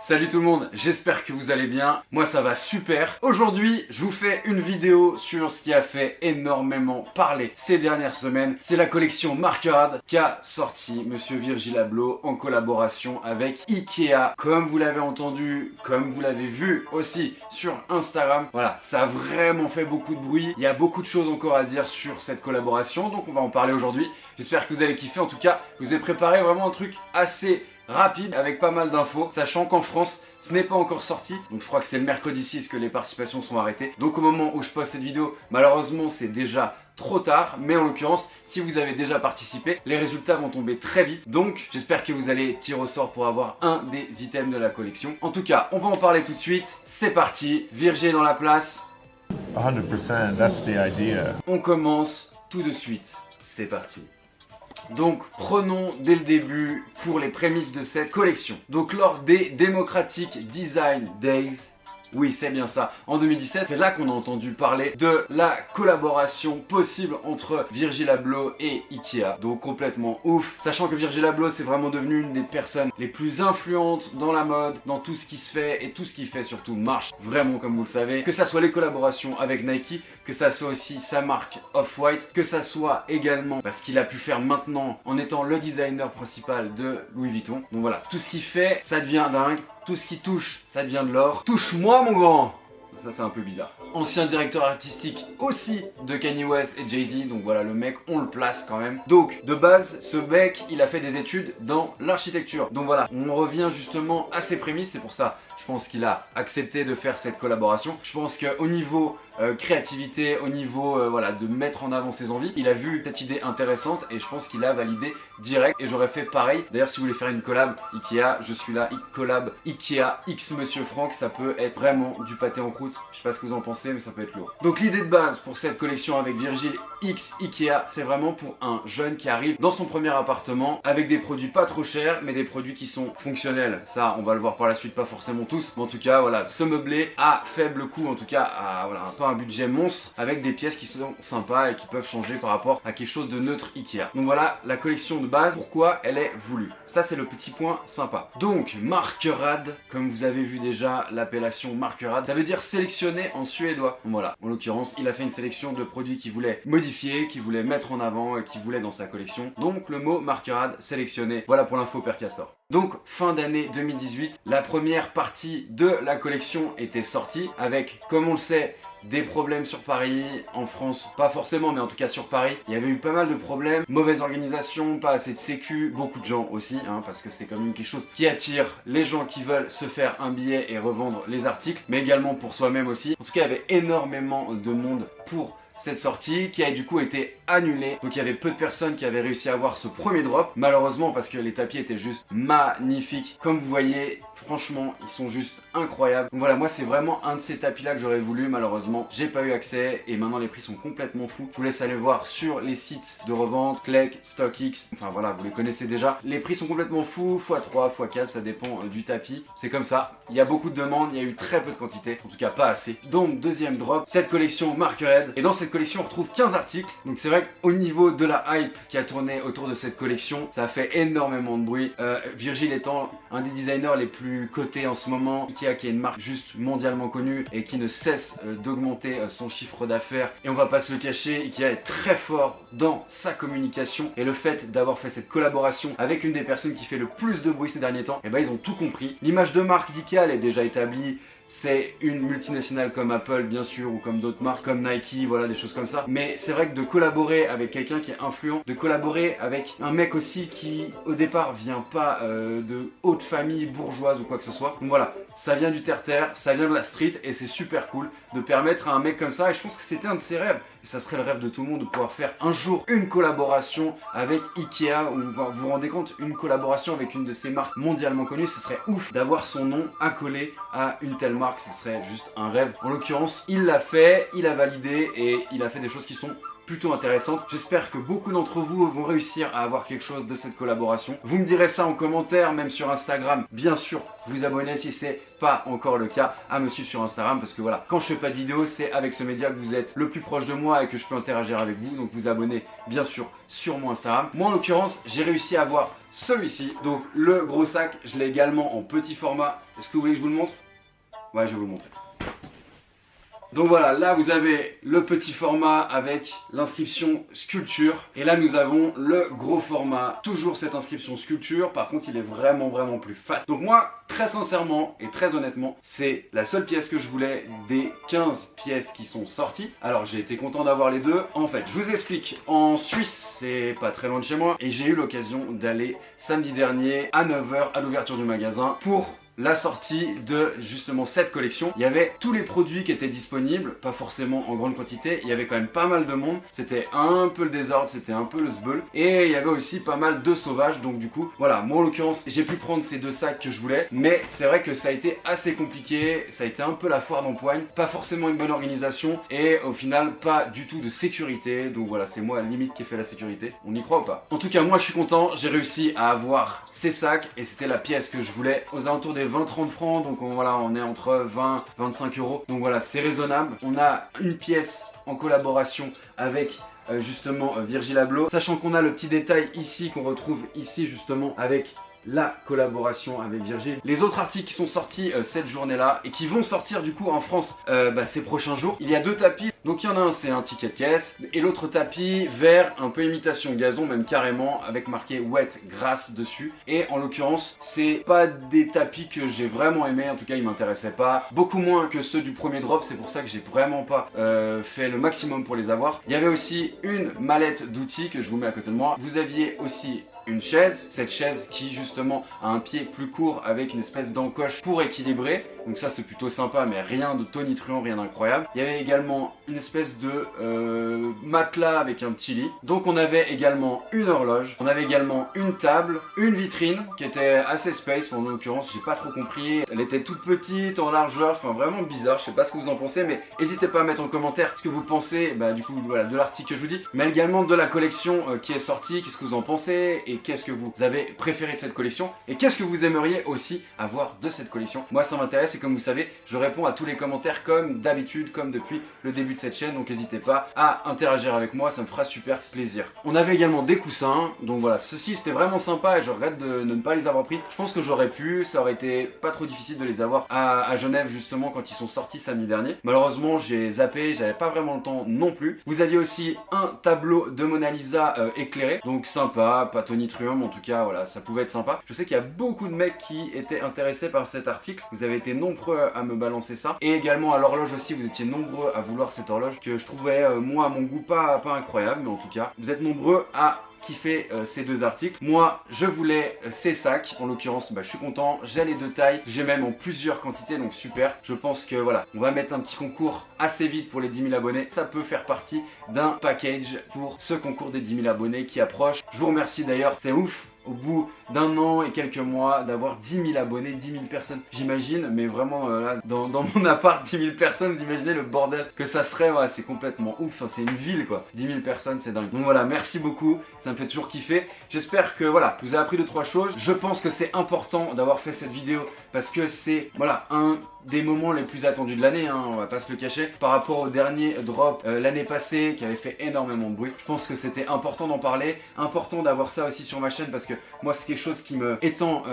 Salut tout le monde, j'espère que vous allez bien, moi ça va super. Aujourd'hui, je vous fais une vidéo sur ce qui a fait énormément parler ces dernières semaines. C'est la collection Markerad qu'a sorti Monsieur Virgil Abloh en collaboration avec Ikea. Comme vous l'avez entendu, comme vous l'avez vu aussi sur Instagram, voilà, ça a vraiment fait beaucoup de bruit. Il y a beaucoup de choses encore à dire sur cette collaboration, donc on va en parler aujourd'hui. J'espère que vous allez kiffer, en tout cas, je vous ai préparé vraiment un truc assez rapide avec pas mal d'infos, sachant qu'en France ce n'est pas encore sorti, donc je crois que c'est le mercredi 6 que les participations sont arrêtées. Donc au moment où je poste cette vidéo, malheureusement c'est déjà trop tard, mais en l'occurrence si vous avez déjà participé, les résultats vont tomber très vite. Donc j'espère que vous allez tirer au sort pour avoir un des items de la collection. En tout cas, on va en parler tout de suite, c'est parti, Virgile dans la place. 100%, that's the idea. On commence tout de suite, c'est parti. Donc prenons dès le début pour les prémices de cette collection. Donc lors des Democratic Design Days, oui c'est bien ça, en 2017, c'est là qu'on a entendu parler de la collaboration possible entre Virgil Abloh et Ikea. Donc complètement ouf, sachant que Virgil Abloh c'est vraiment devenu une des personnes les plus influentes dans la mode, dans tout ce qui se fait, et tout ce qui fait surtout marche vraiment comme vous le savez. Que ça soit les collaborations avec Nike, que ça soit aussi sa marque Off-White, que ça soit également parce qu'il a pu faire maintenant en étant le designer principal de Louis Vuitton. Donc voilà, tout ce qu'il fait, ça devient dingue. Tout ce qui touche, ça devient de l'or. Touche-moi mon grand! Ça c'est un peu bizarre. Ancien directeur artistique aussi de Kanye West et Jay-Z, donc voilà le mec on le place quand même. Donc de base ce mec il a fait des études dans l'architecture. Donc voilà, on revient justement à ses prémices, c'est pour ça je pense qu'il a accepté de faire cette collaboration. Je pense qu'au niveau créativité, au niveau voilà, de mettre en avant ses envies, il a vu cette idée intéressante et je pense qu'il a validé direct et j'aurais fait pareil. D'ailleurs si vous voulez faire une collab Ikea, je suis là, collab Ikea X Monsieur Franck, ça peut être vraiment du pâté en croûte. Je sais pas ce que vous en pensez mais ça peut être lourd. Donc l'idée de base pour cette collection avec Virgil X Ikea, c'est vraiment pour un jeune qui arrive dans son premier appartement avec des produits pas trop chers mais des produits qui sont fonctionnels. Ça on va le voir par la suite, pas forcément tous, mais en tout cas voilà, se meubler à faible coût, en tout cas à voilà, un budget monstre avec des pièces qui sont sympas et qui peuvent changer par rapport à quelque chose de neutre Ikea. Donc voilà la collection de base, pourquoi elle est voulue. Ça c'est le petit point sympa. Donc Markerad, comme vous avez vu déjà l'appellation Markerad, ça veut dire sélectionné en suédois. Donc voilà, en l'occurrence il a fait une sélection de produits qu'il voulait modifier, qu'il voulait mettre en avant et qu'il voulait dans sa collection. Donc le mot Markerad sélectionné. Voilà pour l'info Père Castor. Donc fin d'année 2018, la première partie de la collection était sortie avec, comme on le sait, des problèmes sur Paris, en France, pas forcément mais en tout cas sur Paris, il y avait eu pas mal de problèmes, mauvaise organisation, pas assez de sécu, beaucoup de gens aussi, hein, parce que c'est quand même quelque chose qui attire les gens qui veulent se faire un billet et revendre les articles, mais également pour soi-même aussi. En tout cas il y avait énormément de monde pour cette sortie qui a du coup été annulée. Donc il y avait peu de personnes qui avaient réussi à avoir ce premier drop, malheureusement parce que les tapis étaient juste magnifiques. Comme vous voyez, franchement ils sont juste incroyables. Donc voilà, moi c'est vraiment un de ces tapis là que j'aurais voulu, malheureusement j'ai pas eu accès et maintenant les prix sont complètement fous. Je vous laisse aller voir sur les sites de revente, Clegg, StockX, enfin voilà vous les connaissez déjà. Les prix sont complètement fous, x3, x4, ça dépend du tapis, c'est comme ça. Il y a beaucoup de demandes, il y a eu très peu de quantité, en tout cas pas assez. Donc deuxième drop, cette collection Markerad, et dans cette collection on retrouve 15 articles. Donc c'est vrai qu'au niveau de la hype qui a tourné autour de cette collection, ça a fait énormément de bruit. Virgil étant un des designers les plus cotés en ce moment, Ikea qui est une marque juste mondialement connue et qui ne cesse d'augmenter son chiffre d'affaires, et on va pas se le cacher, Ikea est très fort dans sa communication, et le fait d'avoir fait cette collaboration avec une des personnes qui fait le plus de bruit ces derniers temps, et ben ils ont tout compris. L'image de marque d'Ikea elle est déjà établie. C'est une multinationale comme Apple bien sûr, ou comme d'autres marques comme Nike, voilà des choses comme ça. Mais c'est vrai que de collaborer avec quelqu'un qui est influent, de collaborer avec un mec aussi qui au départ vient pas de haute famille bourgeoise ou quoi que ce soit. Donc voilà, ça vient du terre-terre, ça vient de la street et c'est super cool de permettre à un mec comme ça, et je pense que c'était un de ses rêves. Et ça serait le rêve de tout le monde de pouvoir faire un jour une collaboration avec Ikea, ou vous vous rendez compte, une collaboration avec une de ces marques mondialement connues, ce serait ouf d'avoir son nom accolé à une telle marque, ce serait juste un rêve. En l'occurrence, il l'a fait, il a validé et il a fait des choses qui sont plutôt intéressante. J'espère que beaucoup d'entre vous vont réussir à avoir quelque chose de cette collaboration. Vous me direz ça en commentaire, même sur Instagram. Bien sûr, vous abonnez si c'est pas encore le cas, à me suivre sur Instagram, parce que voilà, quand je fais pas de vidéo, c'est avec ce média que vous êtes le plus proche de moi et que je peux interagir avec vous. Donc vous abonnez bien sûr sur mon Instagram. Moi en l'occurrence, j'ai réussi à avoir celui-ci. Donc le gros sac, je l'ai également en petit format. Est-ce que vous voulez que je vous le montre? Ouais, je vais vous le montrer. Donc voilà, là vous avez le petit format avec l'inscription sculpture. Et là nous avons le gros format, toujours cette inscription sculpture. Par contre il est vraiment plus fat. Donc moi, très sincèrement et très honnêtement, c'est la seule pièce que je voulais des 15 pièces qui sont sorties. Alors j'ai été content d'avoir les deux. En fait, je vous explique, en Suisse, c'est pas très loin de chez moi. Et j'ai eu l'occasion d'aller samedi dernier à 9 h à l'ouverture du magasin pour la sortie de justement cette collection. Il y avait tous les produits qui étaient disponibles, pas forcément en grande quantité, il y avait quand même pas mal de monde, c'était un peu le désordre, c'était un peu le sbeul, et il y avait aussi pas mal de sauvages, donc du coup, voilà, moi en l'occurrence, j'ai pu prendre ces deux sacs que je voulais, mais c'est vrai que ça a été assez compliqué, ça a été un peu la foire d'empoigne, pas forcément une bonne organisation, et au final, pas du tout de sécurité, donc voilà, c'est moi à la limite qui ai fait la sécurité, on y croit ou pas? En tout cas, moi je suis content, j'ai réussi à avoir ces sacs, et c'était la pièce que je voulais, aux alentours des 20-30 francs, donc voilà, on est entre 20-25 euros. Donc voilà, c'est raisonnable. On a une pièce en collaboration avec justement Virgil Abloh, sachant qu'on a le petit détail ici qu'on retrouve ici justement avec la collaboration avec Virgil. Les autres articles qui sont sortis cette journée-là et qui vont sortir du coup en France ces prochains jours. Il y a deux tapis. Donc il y en a un, c'est un ticket de caisse, et l'autre tapis vert, un peu imitation gazon, même carrément, avec marqué wet grass dessus. Et en l'occurrence, c'est pas des tapis que j'ai vraiment aimé, en tout cas ils m'intéressaient pas. Beaucoup moins que ceux du premier drop, c'est pour ça que j'ai vraiment pas fait le maximum pour les avoir. Il y avait aussi une mallette d'outils que je vous mets à côté de moi. Vous aviez aussi une chaise, cette chaise qui justement a un pied plus court avec une espèce d'encoche pour équilibrer, donc ça c'est plutôt sympa, mais rien de tonitruant, rien d'incroyable. Il y avait également une espèce de matelas avec un petit lit. Donc on avait également une horloge, on avait également une table, une vitrine qui était assez space, en l'occurrence j'ai pas trop compris, elle était toute petite en largeur, enfin vraiment bizarre, je sais pas ce que vous en pensez, mais n'hésitez pas à mettre en commentaire ce que vous pensez du coup voilà, de l'article que je vous dis, mais également de la collection qui est sortie, qu'est-ce que vous en pensez, et qu'est-ce que vous avez préféré de cette collection, et qu'est-ce que vous aimeriez aussi avoir de cette collection. Moi ça m'intéresse, et comme vous savez, je réponds à tous les commentaires comme d'habitude, comme depuis le début de cette chaîne, donc n'hésitez pas à interagir avec moi, ça me fera super plaisir. On avait également des coussins, donc voilà, ceux-ci c'était vraiment sympa et je regrette de ne pas les avoir pris. Je pense que j'aurais pu, ça aurait été pas trop difficile de les avoir à Genève justement quand ils sont sortis samedi dernier. Malheureusement j'ai zappé, j'avais pas vraiment le temps non plus. Vous aviez aussi un tableau de Mona Lisa éclairé, donc sympa, pas tonitruant, mais en tout cas voilà, ça pouvait être sympa. Je sais qu'il y a beaucoup de mecs qui étaient intéressés par cet article, vous avez été nombreux à me balancer ça, et également à l'horloge aussi, vous étiez nombreux à vouloir cette horloge que je trouvais moi à mon goût pas incroyable, mais en tout cas vous êtes nombreux à kiffer ces deux articles. Moi je voulais ces sacs, en l'occurrence je suis content, j'ai les deux tailles, j'ai même en plusieurs quantités, donc super. Je pense que voilà, on va mettre un petit concours assez vite pour les 10 000 abonnés, ça peut faire partie d'un package pour ce concours des 10 000 abonnés qui approche. Je vous remercie d'ailleurs, c'est ouf au bout d'un an et quelques mois d'avoir 10 000 abonnés, 10 000 personnes, j'imagine, mais vraiment là, dans mon appart, 10 000 personnes, vous imaginez le bordel que ça serait, ouais, c'est complètement ouf, c'est une ville quoi, 10 000 personnes, c'est dingue. Donc voilà, merci beaucoup, ça me fait toujours kiffer. J'espère que voilà, vous avez appris 2-3 choses. Je pense que c'est important d'avoir fait cette vidéo parce que c'est voilà un des moments les plus attendus de l'année, on va pas se le cacher, par rapport au dernier drop l'année passée qui avait fait énormément de bruit. Je pense que c'était important d'en parler, important d'avoir ça aussi sur ma chaîne parce que moi c'est quelque chose qui me étant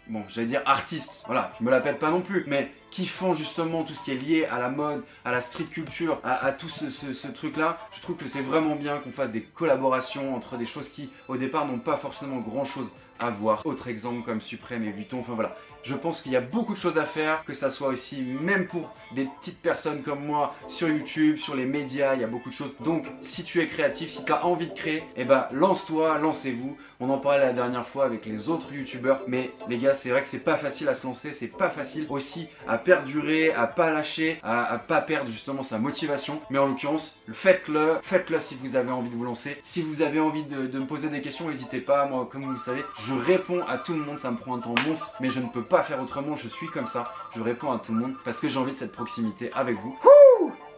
bon, j'allais dire artiste, voilà, je me l'appelle pas non plus, mais qui font justement tout ce qui est lié à la mode, à la street culture, à tout ce truc-là. Je trouve que c'est vraiment bien qu'on fasse des collaborations entre des choses qui, au départ, n'ont pas forcément grand-chose à voir. Autre exemple comme Suprême et Vuitton, enfin voilà. Je pense qu'il y a beaucoup de choses à faire, que ça soit aussi, même pour des petites personnes comme moi, sur YouTube, sur les médias, il y a beaucoup de choses. Donc, si tu es créatif, si tu as envie de créer, eh ben, lance-toi, lancez-vous. On en parlait la dernière fois avec les autres youtubeurs, mais les gars, c'est vrai que c'est pas facile à se lancer, c'est pas facile aussi à perdurer, à pas lâcher, à pas perdre justement sa motivation. Mais en l'occurrence, faites-le si vous avez envie de vous lancer. Si vous avez envie de me poser des questions, n'hésitez pas. Moi, comme vous le savez, je réponds à tout le monde, ça me prend un temps monstre, mais je ne peux pas faire autrement, je suis comme ça. Je réponds à tout le monde parce que j'ai envie de cette proximité avec vous.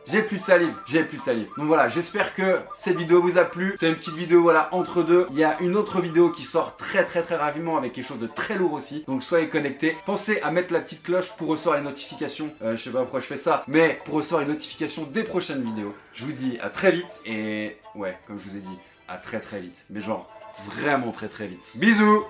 j'ai plus de salive, j'ai plus de salive. Donc voilà, j'espère que cette vidéo vous a plu. C'est une petite vidéo, voilà, entre deux. Il y a une autre vidéo qui sort très rapidement avec quelque chose de très lourd aussi. Donc soyez connectés. Pensez à mettre la petite cloche pour recevoir les notifications. Je sais pas pourquoi je fais ça, mais pour recevoir les notifications des prochaines vidéos. Je vous dis à très vite et ouais, comme je vous ai dit, à très vite. Mais genre, vraiment très vite. Bisous!